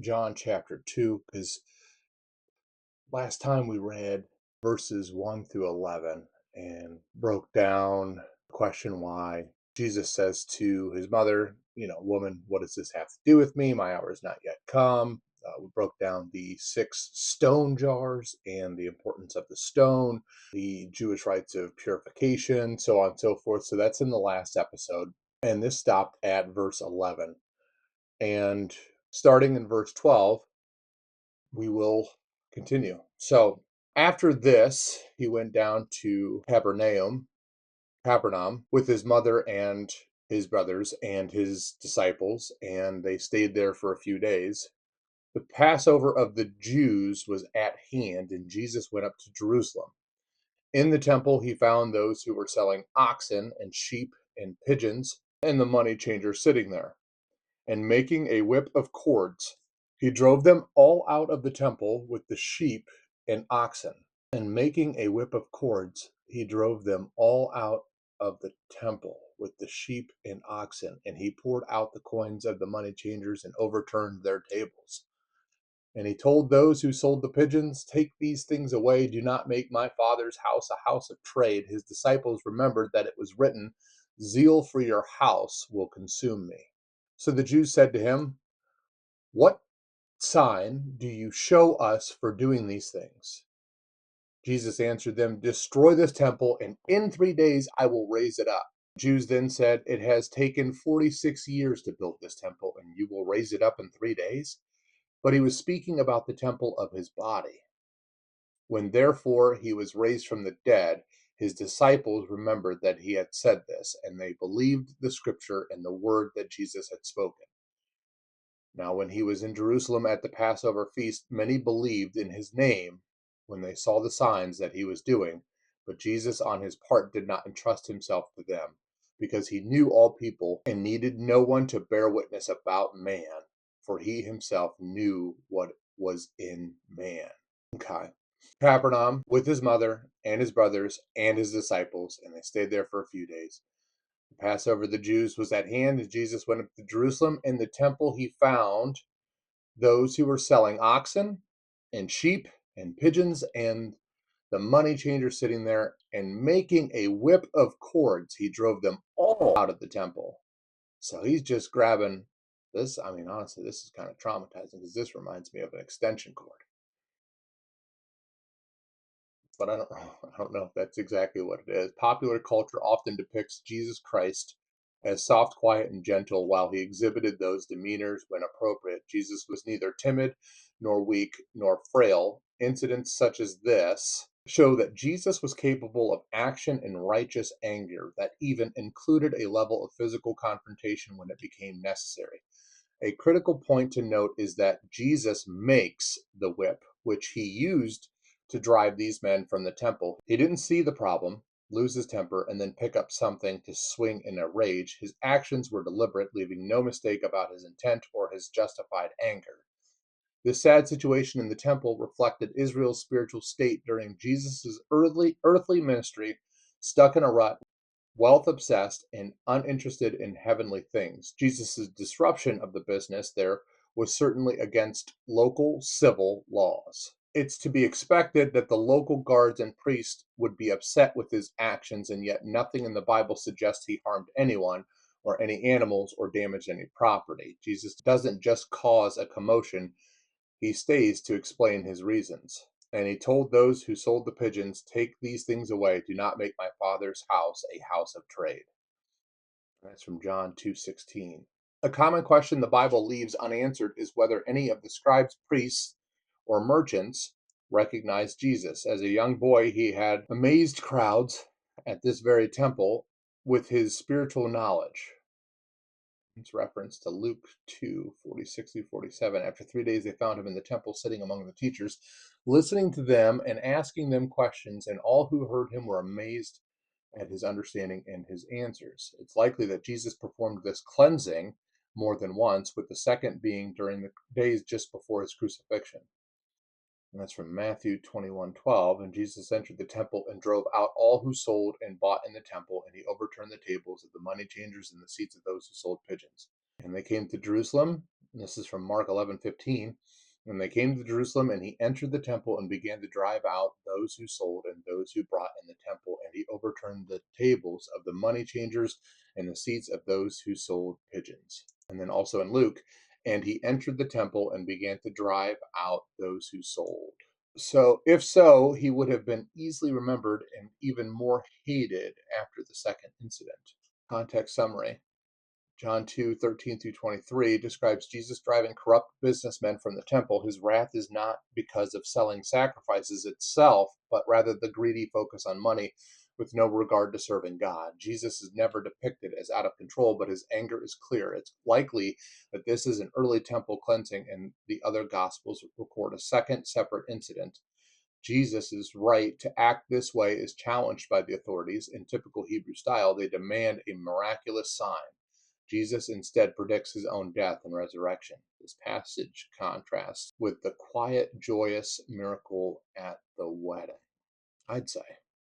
John chapter 2, because last time we read verses 1 through 11 and broke down question why. Jesus says to his mother, woman, what does this have to do with me? My hour is not yet come. We broke down the 6 stone jars and the importance of the stone, the Jewish rites of purification, so on and so forth. So that's in the last episode. And this stopped at verse 11. And starting in verse 12, we will continue. So after this, he went down to Capernaum with his mother and his brothers and his disciples, and they stayed there for a few days. The Passover of the Jews was at hand, and Jesus went up to Jerusalem. In the temple, he found those who were selling oxen and sheep and pigeons, and the money changers sitting there. And making a whip of cords, he drove them all out of the temple with the sheep and oxen. And making a whip of cords, he drove them all out of the temple with the sheep and oxen. And he poured out the coins of the money changers and overturned their tables. And he told those who sold the pigeons, take these things away. Do not make my Father's house a house of trade. His disciples remembered that it was written, zeal for your house will consume me. So the Jews said to him, what sign do you show us for doing these things? Jesus answered them, destroy this temple, and in 3 days I will raise it up. The Jews then said, it has taken 46 years to build this temple, and you will raise it up in 3 days? But he was speaking about the temple of his body. When therefore he was raised from the dead, his disciples remembered that he had said this, and they believed the scripture and the word that Jesus had spoken. Now when he was in Jerusalem at the Passover feast, many believed in his name when they saw the signs that he was doing. But Jesus on his part did not entrust himself to them, because he knew all people and needed no one to bear witness about man, for he himself knew what was in man. Okay. Capernaum with his mother and his brothers and his disciples, and they stayed there for a few days. The Passover of the Jews was at hand, and Jesus went up to Jerusalem. In the temple he found those who were selling oxen and sheep and pigeons, and the money changers sitting there, and making a whip of cords, he drove them all out of the temple. So he's just grabbing this. I mean, honestly, this is kind of traumatizing because this reminds me of an extension cord. But I don't know if that's exactly what it is. Popular culture often depicts Jesus Christ as soft, quiet, and gentle, while he exhibited those demeanors when appropriate. Jesus was neither timid nor weak nor frail. Incidents such as this show that Jesus was capable of action and righteous anger that even included a level of physical confrontation when it became necessary. A critical point to note is that Jesus makes the whip, which he used to drive these men from the temple. He didn't see the problem, lose his temper, and then pick up something to swing in a rage. His actions were deliberate, leaving no mistake about his intent or his justified anger. This sad situation in the temple reflected Israel's spiritual state during Jesus' earthly ministry, stuck in a rut, wealth obsessed, and uninterested in heavenly things. Jesus' disruption of the business there was certainly against local civil laws. It's to be expected that the local guards and priests would be upset with his actions, and yet nothing in the Bible suggests he harmed anyone or any animals or damaged any property. Jesus doesn't just cause a commotion, he stays to explain his reasons. And he told those who sold the pigeons, take these things away. Do not make my Father's house a house of trade. That's from John 2:16. A common question the Bible leaves unanswered is whether any of the scribes, priests, or merchants recognized Jesus. As a young boy, he had amazed crowds at this very temple with his spiritual knowledge. It's reference to Luke 2:46-47. After 3 days, they found him in the temple, sitting among the teachers, listening to them and asking them questions, and all who heard him were amazed at his understanding and his answers. It's likely that Jesus performed this cleansing more than once, with the second being during the days just before his crucifixion. And that's from Matthew 21:12. And Jesus entered the temple and drove out all who sold and bought in the temple, and he overturned the tables of the money changers and the seats of those who sold pigeons. And they came to Jerusalem. And this is from Mark 11:15. When they came to Jerusalem, and he entered the temple and began to drive out those who sold and those who brought in the temple, and he overturned the tables of the money changers and the seats of those who sold pigeons. And then also in Luke, and he entered the temple and began to drive out those who sold. So, if so, he would have been easily remembered and even more hated after the second incident. Context summary. John 2:13 through 23 describes Jesus driving corrupt businessmen from the temple. His wrath is not because of selling sacrifices itself, but rather the greedy focus on money with no regard to serving God. Jesus is never depicted as out of control, but his anger is clear. It's likely that this is an early temple cleansing, and the other gospels record a second separate incident. Jesus' right to act this way is challenged by the authorities. In typical Hebrew style, they demand a miraculous sign. Jesus instead predicts his own death and resurrection. This passage contrasts with the quiet, joyous miracle at the wedding, I'd say.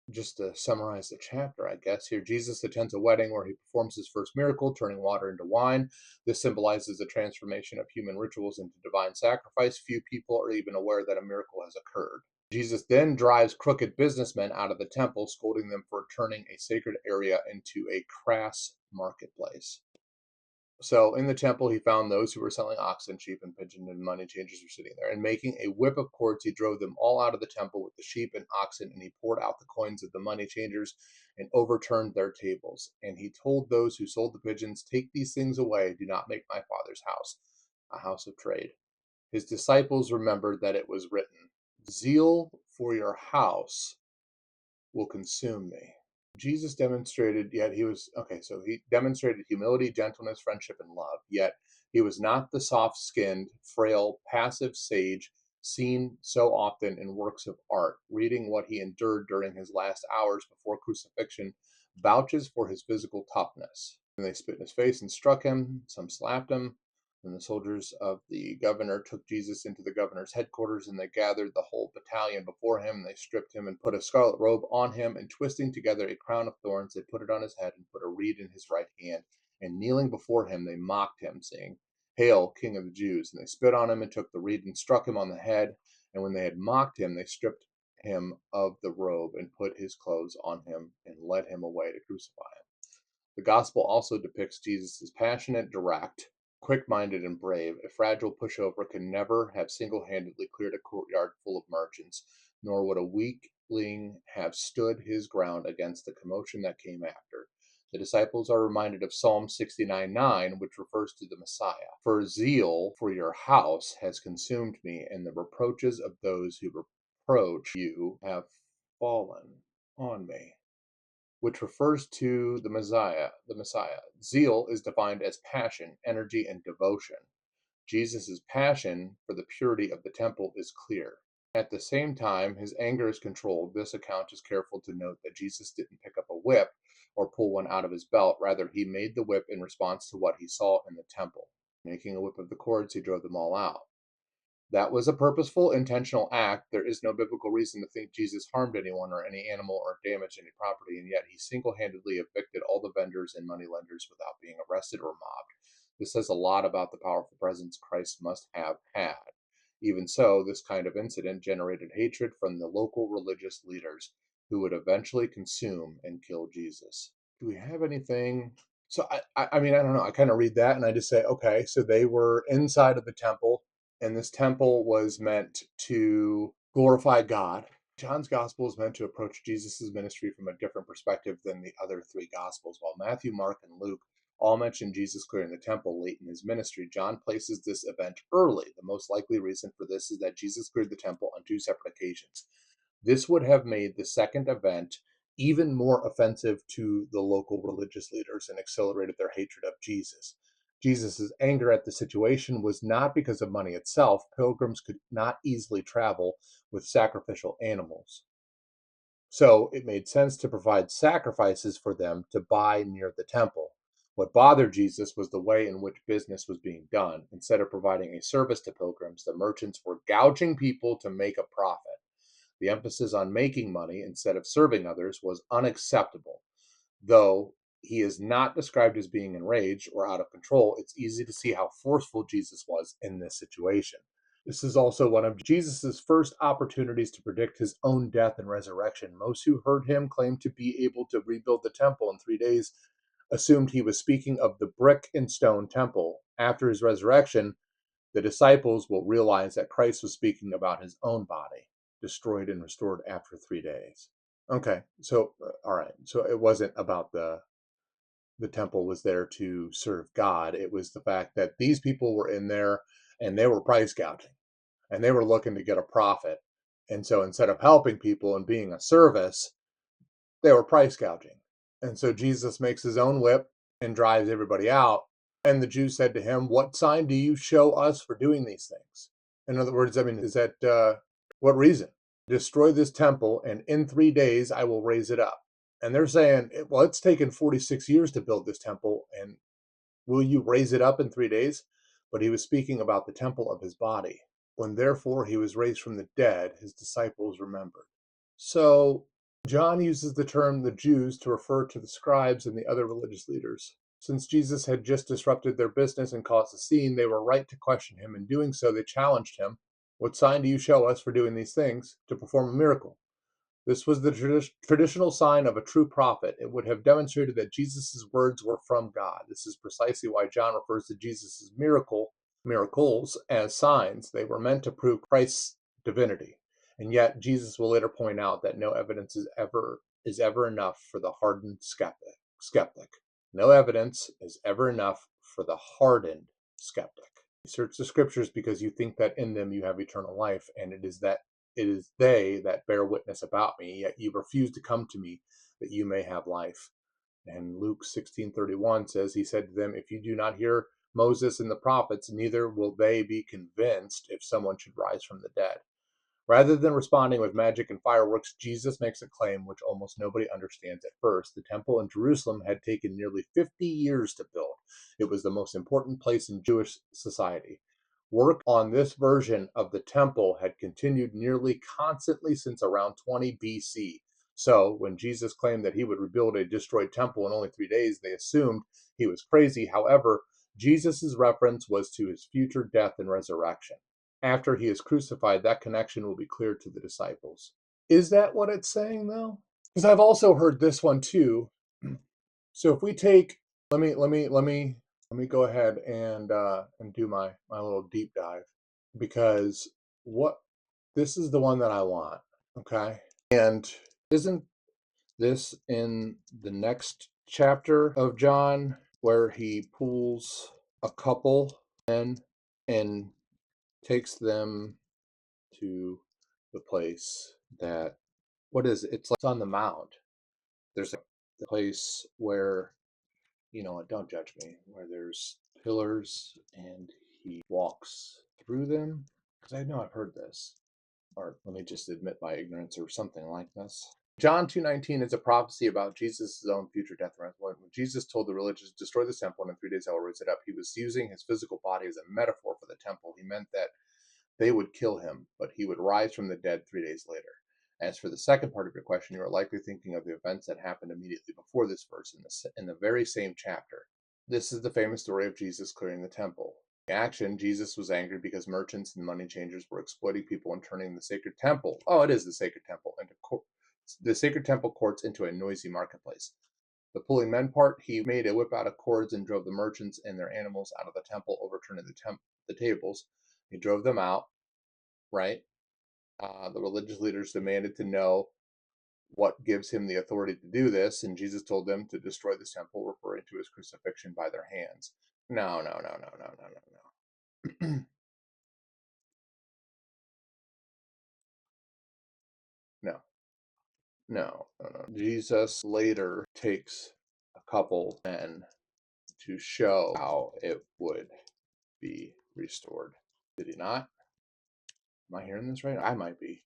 Just to summarize the chapter, I guess, here Jesus attends a wedding where he performs his first miracle, turning water into wine. This symbolizes the transformation of human rituals into divine sacrifice. Few people are even aware that a miracle has occurred. Jesus then drives crooked businessmen out of the temple, scolding them for turning a sacred area into a crass marketplace. So in the temple, he found those who were selling oxen, sheep, and pigeon, and money changers were sitting there. And making a whip of cords, he drove them all out of the temple with the sheep and oxen, and he poured out the coins of the money changers and overturned their tables. And he told those who sold the pigeons, "Take these things away. Do not make my Father's house a house of trade." His disciples remembered that it was written, "Zeal for your house will consume me." Jesus demonstrated, yet he was, okay, so he demonstrated humility, gentleness, friendship, and love, yet he was not the soft skinned, frail, passive sage seen so often in works of art. Reading what he endured during his last hours before crucifixion vouches for his physical toughness. And they spit in his face and struck him, some slapped him. And the soldiers of the governor took Jesus into the governor's headquarters, and they gathered the whole battalion before him. They stripped him and put a scarlet robe on him, and twisting together a crown of thorns, they put it on his head and put a reed in his right hand. And kneeling before him, they mocked him, saying, "Hail, King of the Jews!" And they spit on him and took the reed and struck him on the head. And when they had mocked him, they stripped him of the robe and put his clothes on him and led him away to crucify him. The gospel also depicts Jesus as passionate, direct, quick-minded, and brave. A fragile pushover can never have single-handedly cleared a courtyard full of merchants, nor would a weakling have stood his ground against the commotion that came after. The disciples are reminded of Psalm 69:9, which refers to the Messiah. "For zeal for your house has consumed me, and the reproaches of those who reproach you have fallen on me," which refers to the Messiah. Zeal is defined as passion, energy, and devotion. Jesus' passion for the purity of the temple is clear. At the same time, his anger is controlled. This account is careful to note that Jesus didn't pick up a whip or pull one out of his belt. Rather, he made the whip in response to what he saw in the temple. Making a whip of the cords, he drove them all out. That was a purposeful, intentional act. There is no biblical reason to think Jesus harmed anyone or any animal or damaged any property, and yet he single-handedly evicted all the vendors and moneylenders without being arrested or mobbed. This says a lot about the powerful presence Christ must have had. Even so, this kind of incident generated hatred from the local religious leaders who would eventually consume and kill Jesus. Do we have anything? So, I mean, I don't know. I kind of read that and I just say, okay, so they were inside of the temple, and this temple was meant to glorify God. John's gospel is meant to approach Jesus' ministry from a different perspective than the other three gospels. While Matthew, Mark, and Luke all mention Jesus clearing the temple late in his ministry, John places this event early. The most likely reason for this is that Jesus cleared the temple on two separate occasions. This would have made the second event even more offensive to the local religious leaders and accelerated their hatred of Jesus. Jesus' anger at the situation was not because of money itself. Pilgrims could not easily travel with sacrificial animals. So it made sense to provide sacrifices for them to buy near the temple. What bothered Jesus was the way in which business was being done. Instead of providing a service to pilgrims, the merchants were gouging people to make a profit. The emphasis on making money instead of serving others was unacceptable, though he is not described as being enraged or out of control, it's easy to see how forceful Jesus was in this situation. This is also one of Jesus' first opportunities to predict his own death and resurrection. Most who heard him claim to be able to rebuild the temple in 3 days assumed he was speaking of the brick and stone temple. After his resurrection, the disciples will realize that Christ was speaking about his own body, destroyed and restored after 3 days. Okay, so all right, so it wasn't about the temple was there to serve God. It was the fact that these people were in there and they were price gouging and they were looking to get a profit. And so instead of helping people and being a service, they were price gouging. And so Jesus makes his own whip and drives everybody out. And the Jews said to him, "What sign do you show us for doing these things?" In other words, I mean, is that what reason? Destroy this temple, and in 3 days I will raise it up. And they're saying, well, it's taken 46 years to build this temple, and will you raise it up in 3 days? But he was speaking about the temple of his body. When therefore he was raised from the dead, his disciples remembered. So John uses the term the Jews to refer to the scribes and the other religious leaders. Since Jesus had just disrupted their business and caused a scene, they were right to question him. In doing so, they challenged him. What sign do you show us for doing these things to perform a miracle? This was the traditional sign of a true prophet. It would have demonstrated that Jesus' words were from God. This is precisely why John refers to Jesus' miracles as signs. They were meant to prove Christ's divinity. And yet Jesus will later point out that no evidence is ever enough for the hardened skeptic. No evidence is ever enough for the hardened skeptic. You search the scriptures because you think that in them you have eternal life, and it is they that bear witness about me, yet you refuse to come to me that you may have life. And Luke 16:31 says, he said to them, if you do not hear Moses and the prophets, neither will they be convinced if someone should rise from the dead. Rather than responding with magic and fireworks, Jesus makes a claim which almost nobody understands at first. The temple in Jerusalem had taken nearly 50 years to build. It was the most important place in Jewish society. Work on this version of the temple had continued nearly constantly since around 20 BC. So, when Jesus claimed that he would rebuild a destroyed temple in only 3 days, they assumed he was crazy. However, Jesus' reference was to his future death and resurrection. After he is crucified, that connection will be clear to the disciples. Is that what it's saying, though? Because I've also heard this one too. So if we take, let me go ahead and do my little deep dive, because what this is the one that I want. Okay, and isn't this in the next chapter of John where he pulls a couple in and takes them to the place that, what is it? It's like on the mount. There's a place where, don't judge me, where there's pillars and he walks through them. Because I know I've heard this, or let me just admit my ignorance or something like this. John 2:19 is a prophecy about Jesus' own future death and resurrection. When Jesus told the religious, destroy this temple and in 3 days I will raise it up, he was using his physical body as a metaphor for the temple. He meant that they would kill him, but he would rise from the dead 3 days later. As for the second part of your question, you are likely thinking of the events that happened immediately before this verse in the very same chapter. This is the famous story of Jesus clearing the temple. In action, Jesus was angry because merchants and money changers were exploiting people and turning the sacred temple, it is the sacred temple, into the sacred temple courts into a noisy marketplace. The pulling men part, he made a whip out of cords and drove the merchants and their animals out of the temple, overturning the tables. He drove them out, right? The religious leaders demanded to know what gives him the authority to do this, and Jesus told them to destroy this temple, referring to his crucifixion by their hands. No, no, no, no, no, no, no, no. No, no, no, no. Jesus later takes a couple men to show how it would be restored. Did he not? Am I hearing this right? I might be.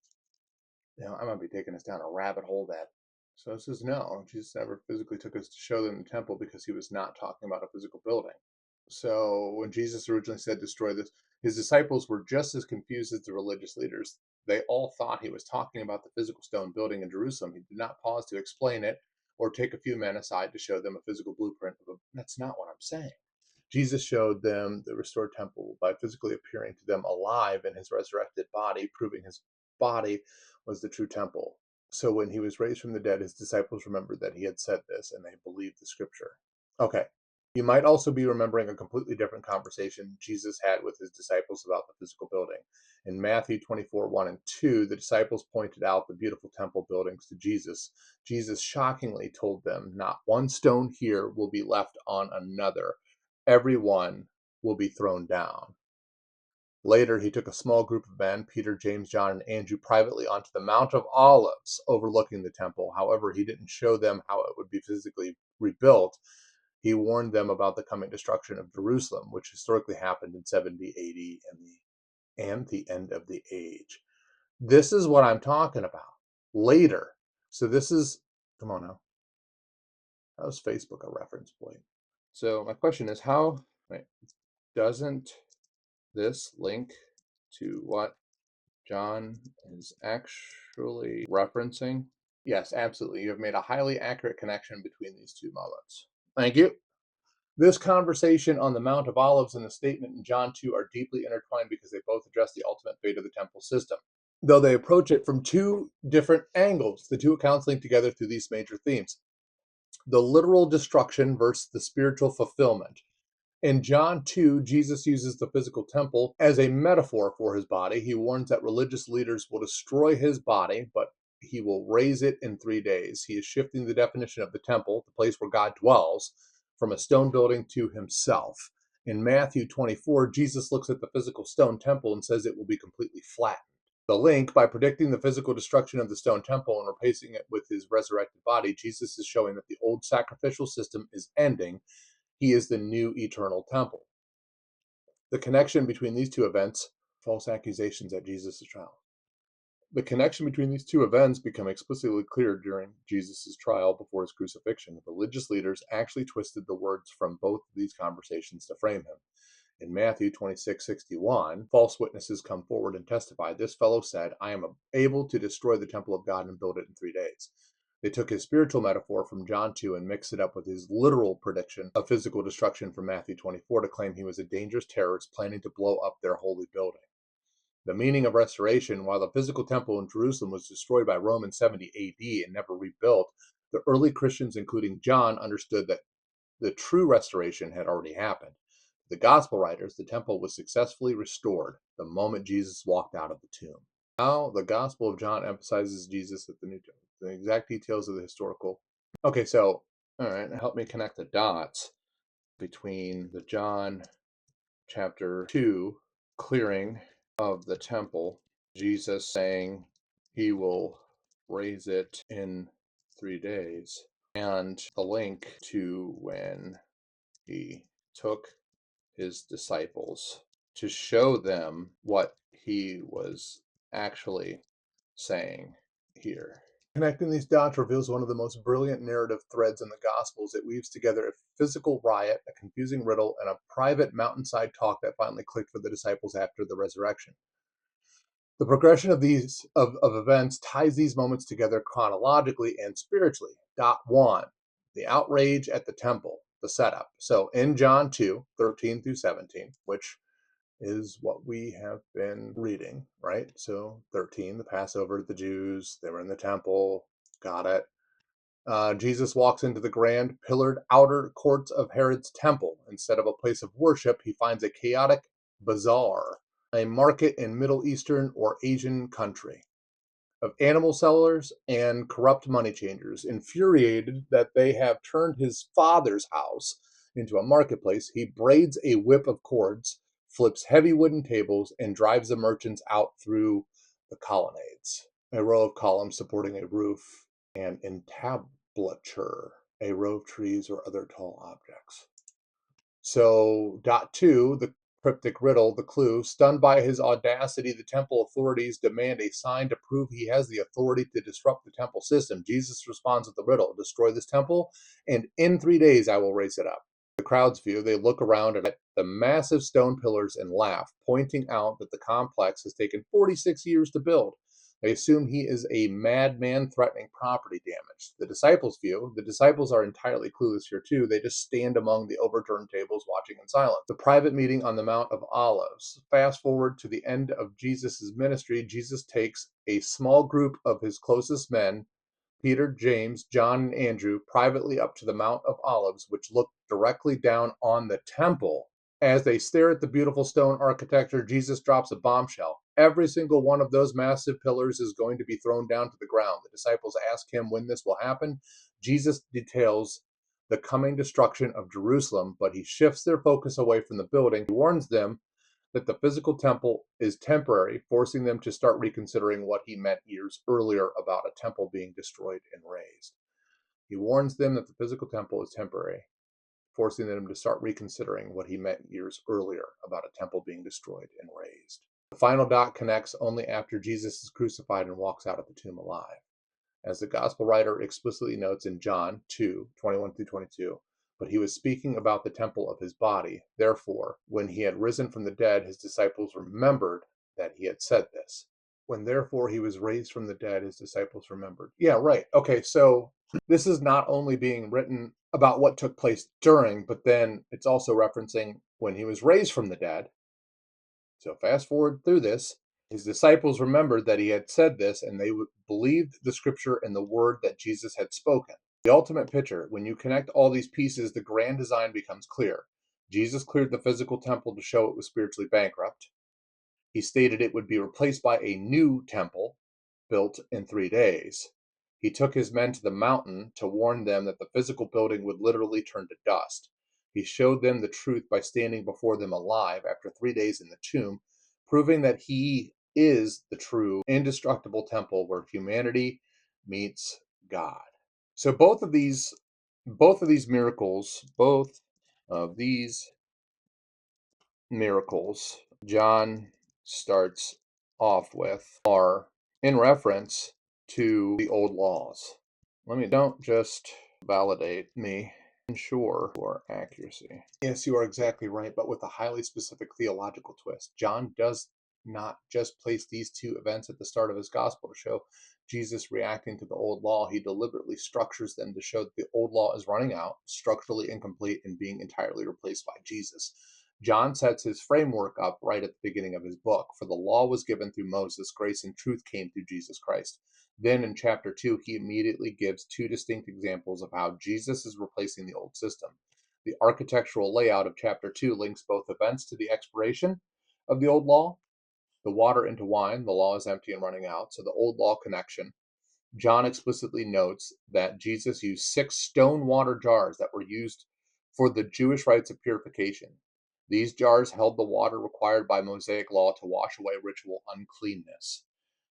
I might be taking us down a rabbit hole that. So it says no, Jesus never physically took us to show them the temple because he was not talking about a physical building. So when Jesus originally said destroy this, his disciples were just as confused as the religious leaders. They all thought he was talking about the physical stone building in Jerusalem. He did not pause to explain it or take a few men aside to show them a physical blueprint of that's not what I'm saying. Jesus showed them the restored temple by physically appearing to them alive in his resurrected body, proving his body was the true temple. So when he was raised from the dead, his disciples remembered that he had said this, and they believed the scripture. Okay. You might also be remembering a completely different conversation Jesus had with his disciples about the physical building. In Matthew 24, 1 and 2, the disciples pointed out the beautiful temple buildings to Jesus. Jesus shockingly told them, not one stone here will be left on another. Every one will be thrown down. Later, he took a small group of men, Peter, James, John, and Andrew, privately onto the Mount of Olives overlooking the temple. However, he didn't show them how it would be physically rebuilt. He warned them about the coming destruction of Jerusalem, which historically happened in 70 AD and the end of the age. This is what I'm talking about. Later. So this is, come on now. How's Facebook a reference point? So my question is, how doesn't this link to what John is actually referencing? Yes, absolutely. You have made a highly accurate connection between these two moments. Thank you. This conversation on the Mount of Olives and the statement in John 2 are deeply intertwined because they both address the ultimate fate of the temple system. Though they approach it from two different angles, the two accounts link together through these major themes. The literal destruction versus the spiritual fulfillment. In John 2, Jesus uses the physical temple as a metaphor for his body. He warns that religious leaders will destroy his body, but he will raise it in 3 days. He is shifting the definition of the temple, the place where God dwells, from a stone building to himself. In Matthew 24, Jesus looks at the physical stone temple and says it will be completely flattened. The link, by predicting the physical destruction of the stone temple and replacing it with his resurrected body, Jesus is showing that the old sacrificial system is ending. He is the new eternal temple. The connection between these two events, false accusations at Jesus' trial. The connection between these two events become explicitly clear during Jesus' trial before his crucifixion. The religious leaders actually twisted the words from both of these conversations to frame him. In Matthew 26:61, false witnesses come forward and testify, "This fellow said, I am able to destroy the temple of God and build it in 3 days." They took his spiritual metaphor from John 2 and mixed it up with his literal prediction of physical destruction from Matthew 24 to claim he was a dangerous terrorist planning to blow up their holy building. The meaning of restoration, while the physical temple in Jerusalem was destroyed by Rome in 70 AD and never rebuilt, the early Christians, including John, understood that the true restoration had already happened. The gospel writers, the temple was successfully restored the moment Jesus walked out of the tomb. Now, the Gospel of John emphasizes Jesus at the New Testament. The exact details of the historical. Okay, so, all right, help me connect the dots between the John chapter 2 clearing of the temple, Jesus saying he will raise it in 3 days, and the link to when he took his disciples to show them what he was actually saying here. Connecting these dots reveals one of the most brilliant narrative threads in the Gospels. It weaves together a physical riot, a confusing riddle, and a private mountainside talk that finally clicked for the disciples after the resurrection. The progression of these of events ties these moments together chronologically and spiritually. Dot 1, the outrage at the temple, the setup. So in John 2, 13 through 17, which is what we have been reading, right? So 13, the Passover, the Jews, they were in the temple, got it. Jesus walks into the grand pillared outer courts of Herod's temple. Instead of a place of worship, he finds a chaotic bazaar, a market in Middle Eastern or Asian country, of animal sellers and corrupt money changers. Infuriated that they have turned his father's house into a marketplace, he braids a whip of cords, flips heavy wooden tables, and drives the merchants out through the colonnades. A row of columns supporting a roof, and entablature, a row of trees or other tall objects. So, dot 2, the cryptic riddle, the clue. Stunned by his audacity, the temple authorities demand a sign to prove he has the authority to disrupt the temple system. Jesus responds with the riddle, destroy this temple, and in 3 days I will raise it up. The crowd's view, they look around at the massive stone pillars and laugh, pointing out that the complex has taken 46 years to build. They assume he is a madman threatening property damage. The disciples' view, the disciples are entirely clueless here too. They just stand among the overturned tables watching in silence. The private meeting on the Mount of Olives. Fast forward to the end of Jesus' ministry, Jesus takes a small group of his closest men, Peter, James, John, and Andrew, privately up to the Mount of Olives, which looked directly down on the temple. As they stare at the beautiful stone architecture, Jesus drops a bombshell. Every single one of those massive pillars is going to be thrown down to the ground. The disciples ask him when this will happen. Jesus details the coming destruction of Jerusalem, but he shifts their focus away from the building. He warns them that the physical temple is temporary, forcing them to start reconsidering what he meant years earlier about a temple being destroyed and raised. He warns them that the physical temple is temporary, forcing them to start reconsidering what he meant years earlier about a temple being destroyed and raised. The final dot connects only after Jesus is crucified and walks out of the tomb alive. As the gospel writer explicitly notes in John 2:21 through 22, but he was speaking about the temple of his body. Therefore, when he had risen from the dead, his disciples remembered that he had said this. When therefore he was raised from the dead, his disciples remembered. Yeah, right. Okay, so this is not only being written about what took place during, but then it's also referencing when he was raised from the dead. So fast forward through this, his disciples remembered that he had said this, and they believed the scripture and the word that Jesus had spoken. The ultimate picture, when you connect all these pieces, the grand design becomes clear. Jesus cleared the physical temple to show it was spiritually bankrupt. He stated it would be replaced by a new temple built in 3 days. He took his men to the mountain to warn them that the physical building would literally turn to dust. He showed them the truth by standing before them alive after 3 days in the tomb, proving that he is the true, indestructible temple where humanity meets God. So both of these miracles John starts off with are in reference to the old laws. Don't just validate me, ensure for accuracy. Yes, you are exactly right, but with a highly specific theological twist. John does not just place these two events at the start of his gospel to show Jesus reacting to the old law. He deliberately structures them to show that the old law is running out, structurally incomplete, and being entirely replaced by Jesus. John sets his framework up right at the beginning of his book. For the law was given through Moses, grace and truth came through Jesus Christ. Then in chapter 2, he immediately gives two distinct examples of how Jesus is replacing the old system. The architectural layout of chapter 2 links both events to the expiration of the old law, the water into wine, the law is empty and running out, so the old law connection. John explicitly notes that Jesus used 6 stone water jars that were used for the Jewish rites of purification. These jars held the water required by Mosaic law to wash away ritual uncleanness.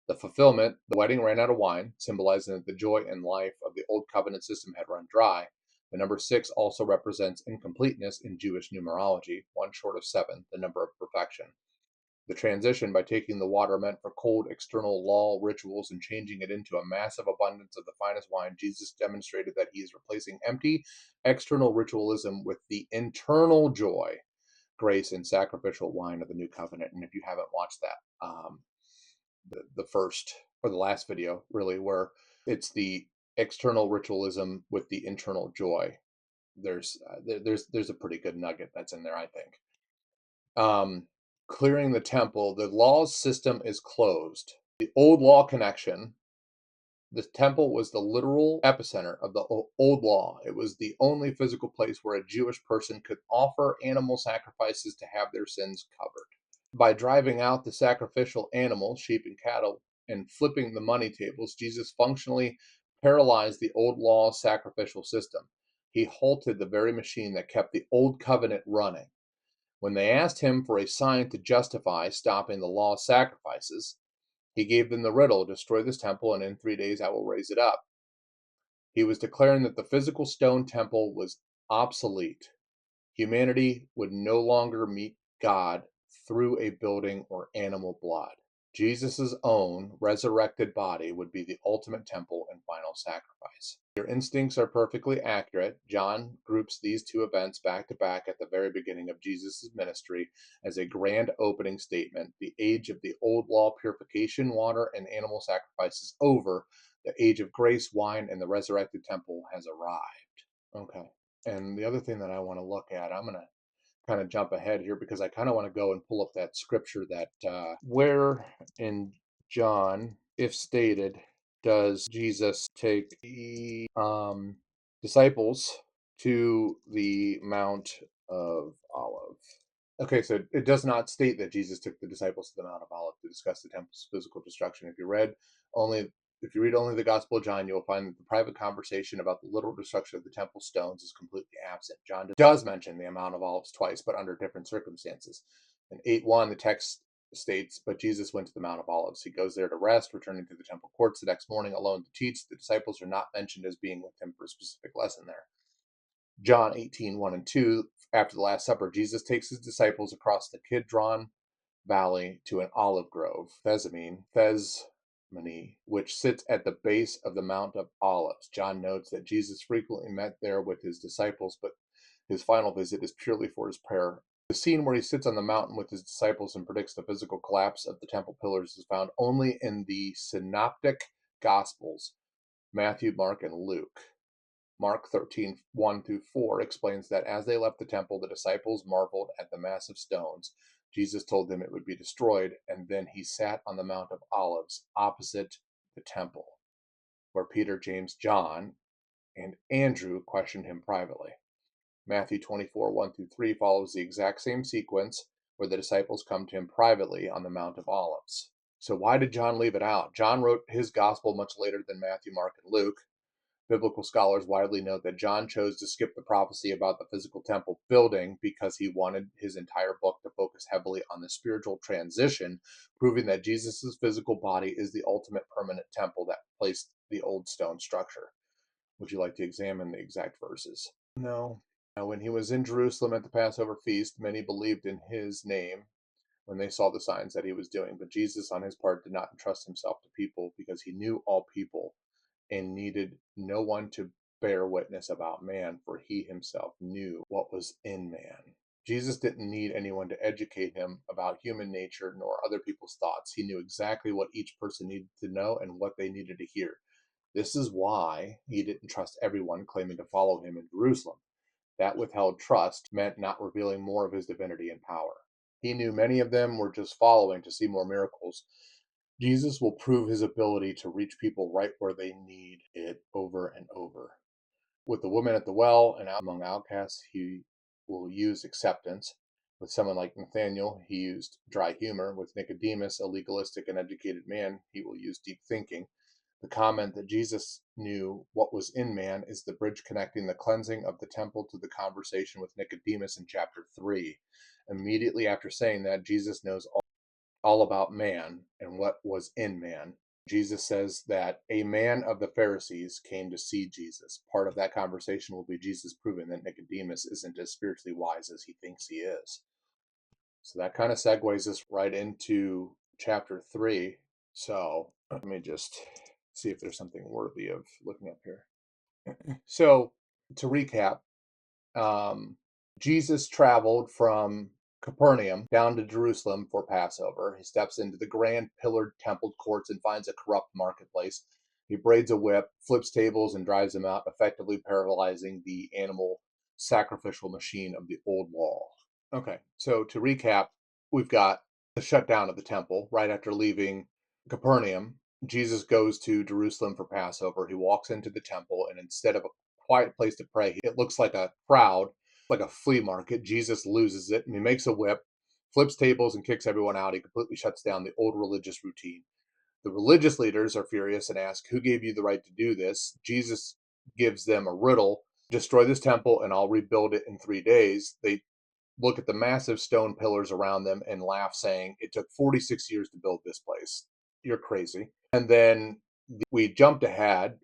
The fulfillment, the wedding ran out of wine, symbolizing that the joy and life of the old covenant system had run dry. The number 6 also represents incompleteness in Jewish numerology, 1 short of 7, the number of perfection. The transition, by taking the water meant for cold external law rituals and changing it into a massive abundance of the finest wine, Jesus demonstrated that he is replacing empty external ritualism with the internal joy, grace, and sacrificial wine of the new covenant. And if you haven't watched that, the first or the last video, really, where it's the external ritualism with the internal joy, there's a pretty good nugget that's in there, I think. Clearing the temple, the law's system is closed. The old law connection, the temple was the literal epicenter of the old law. It was the only physical place where a Jewish person could offer animal sacrifices to have their sins covered. By driving out the sacrificial animals, sheep and cattle, and flipping the money tables, Jesus functionally paralyzed the old law sacrificial system. He halted the very machine that kept the old covenant running. When they asked him for a sign to justify stopping the law's sacrifices, he gave them the riddle, destroy this temple, and in 3 days I will raise it up. He was declaring that the physical stone temple was obsolete. Humanity would no longer meet God through a building or animal blood. Jesus' own resurrected body would be the ultimate temple and final sacrifice. Your instincts are perfectly accurate. John groups these two events back to back at the very beginning of Jesus' ministry as a grand opening statement. The age of the old law, purification, water, and animal sacrifice is over. The age of grace, wine, and the resurrected temple has arrived. Okay. And the other thing that I want to look at, I'm going to kind of jump ahead here because I kind of want to go and pull up that scripture that where in John, if stated, does Jesus take the disciples to the Mount of Olives? Okay, so it does not state that Jesus took the disciples to the Mount of Olives to discuss the temple's physical destruction. If you read only the Gospel of John, you will find that the private conversation about the literal destruction of the temple stones is completely absent. John does mention the Mount of Olives twice, but under different circumstances. In 8:1, the text states, "But Jesus went to the Mount of Olives. He goes there to rest, returning to the temple courts the next morning alone to teach. The disciples are not mentioned as being with him for a specific lesson there." John 18:1 and 2, after the Last Supper, Jesus takes his disciples across the Kidron Valley to an olive grove, Thesmane, which sits at the base of the Mount of Olives. John notes that Jesus frequently met there with his disciples, but his final visit is purely for his prayer. The scene where he sits on the mountain with his disciples and predicts the physical collapse of the temple pillars is found only in the synoptic Gospels, Matthew, Mark, and Luke. Mark 13:1-4 explains that as they left the temple, the disciples marveled at the massive stones. Jesus told them it would be destroyed, and then he sat on the Mount of Olives opposite the temple, where Peter, James, John, and Andrew questioned him privately. Matthew 24:1-3 follows the exact same sequence where the disciples come to him privately on the Mount of Olives. So why did John leave it out? John wrote his gospel much later than Matthew, Mark, and Luke. Biblical scholars widely note that John chose to skip the prophecy about the physical temple building because he wanted his entire book to focus heavily on the spiritual transition, proving that Jesus' physical body is the ultimate permanent temple that replaced the old stone structure. Would you like to examine the exact verses? No. Now, when he was in Jerusalem at the Passover feast, many believed in his name when they saw the signs that he was doing. But Jesus, on his part, did not entrust himself to people because he knew all people and needed no one to bear witness about man, for he himself knew what was in man. Jesus didn't need anyone to educate him about human nature nor other people's thoughts. He knew exactly what each person needed to know and what they needed to hear. This is why he didn't trust everyone claiming to follow him in Jerusalem. That withheld trust meant not revealing more of his divinity and power. He knew many of them were just following to see more miracles. Jesus will prove his ability to reach people right where they need it over and over. With the woman at the well and among outcasts, he will use acceptance. With someone like Nathaniel, he used dry humor. With Nicodemus, a legalistic and educated man, he will use deep thinking. The comment that Jesus knew what was in man is the bridge connecting the cleansing of the temple to the conversation with Nicodemus in chapter 3. Immediately after saying that, Jesus knows all about man and what was in man. Jesus says that a man of the Pharisees came to see Jesus. Part of that conversation will be Jesus proving that Nicodemus isn't as spiritually wise as he thinks he is. So that kind of segues us right into chapter 3. So let me just see if there's something worthy of looking up here. So to recap, Jesus traveled from Capernaum down to Jerusalem for Passover. He steps into the grand pillared temple courts and finds a corrupt marketplace. He braids a whip, flips tables, and drives them out, effectively paralyzing the animal sacrificial machine of the old law. Okay, so to recap, we've got the shutdown of the temple right after leaving Capernaum. Jesus goes to Jerusalem for Passover. He walks into the temple, and instead of a quiet place to pray, it looks like a crowd, like a flea market. Jesus loses it, and he makes a whip, flips tables, and kicks everyone out. He completely shuts down the old religious routine. The religious leaders are furious and ask, "Who gave you the right to do this?" Jesus gives them a riddle: destroy this temple, and I'll rebuild it in 3 days. They look at the massive stone pillars around them and laugh, saying, "It took 46 years to build this place. You're crazy." And then we jumped ahead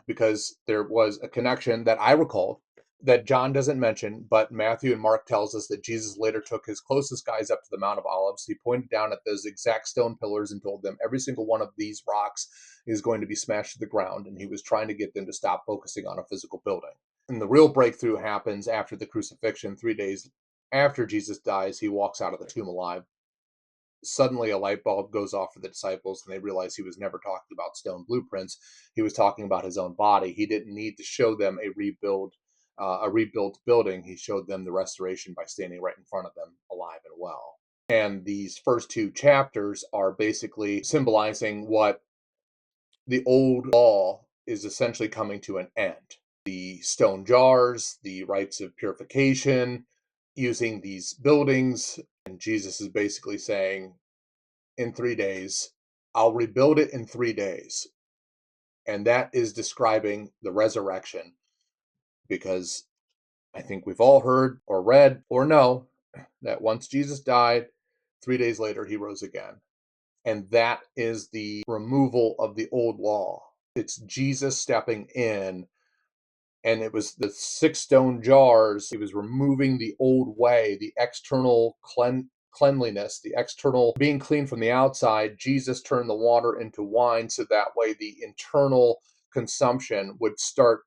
because there was a connection that I recalled that John doesn't mention, but Matthew and Mark tells us that Jesus later took his closest guys up to the Mount of Olives. He pointed down at those exact stone pillars and told them every single one of these rocks is going to be smashed to the ground, and he was trying to get them to stop focusing on a physical building. And the real breakthrough happens after the crucifixion. 3 days after Jesus dies, he walks out of the tomb alive. Suddenly a light bulb goes off for the disciples, and they realize he was never talking about stone blueprints. He was talking about his own body. He didn't need to show them a rebuilt building. He showed them the restoration by standing right in front of them, alive and well. And these first two chapters are basically symbolizing what the old law is essentially coming to an end. The stone jars, the rites of purification, using these buildings. And Jesus is basically saying, in 3 days, I'll rebuild it in 3 days. And that is describing the resurrection, because I think we've all heard or read or know that once Jesus died, 3 days later, he rose again. And that is the removal of the old law. It's Jesus stepping in, and it was the 6 stone jars. He was removing the old way, the external cleanliness, the external being clean from the outside. Jesus turned the water into wine, so that way the internal consumption would start,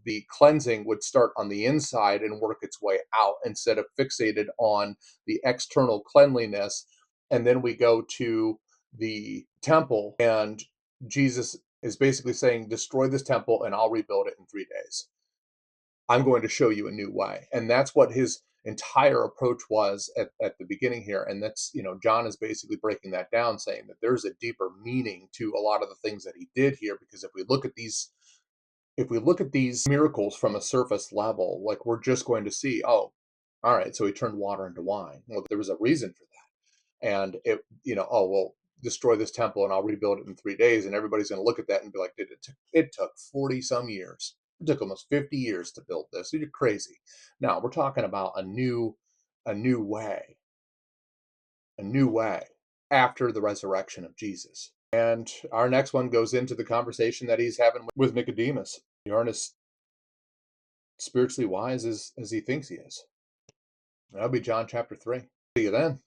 the cleansing would start on the inside and work its way out instead of fixated on the external cleanliness. And then we go to the temple, and Jesus is basically saying, destroy this temple and I'll rebuild it in 3 days. I'm going to show you a new way. And that's what his entire approach was at the beginning here. And that's, John is basically breaking that down, saying that there's a deeper meaning to a lot of the things that he did here. Because if we look at these miracles from a surface level, like, we're just going to see, oh, all right, so he turned water into wine. Well, there was a reason for that. And oh, well, destroy this temple and I'll rebuild it in 3 days. And everybody's going to look at that and be like, it took 40 some years. It took almost 50 years to build this. You're crazy. Now we're talking about a new way, a new way after the resurrection of Jesus. And our next one goes into the conversation that he's having with Nicodemus. You aren't as spiritually wise as he thinks he is. That'll be John chapter 3. See you then.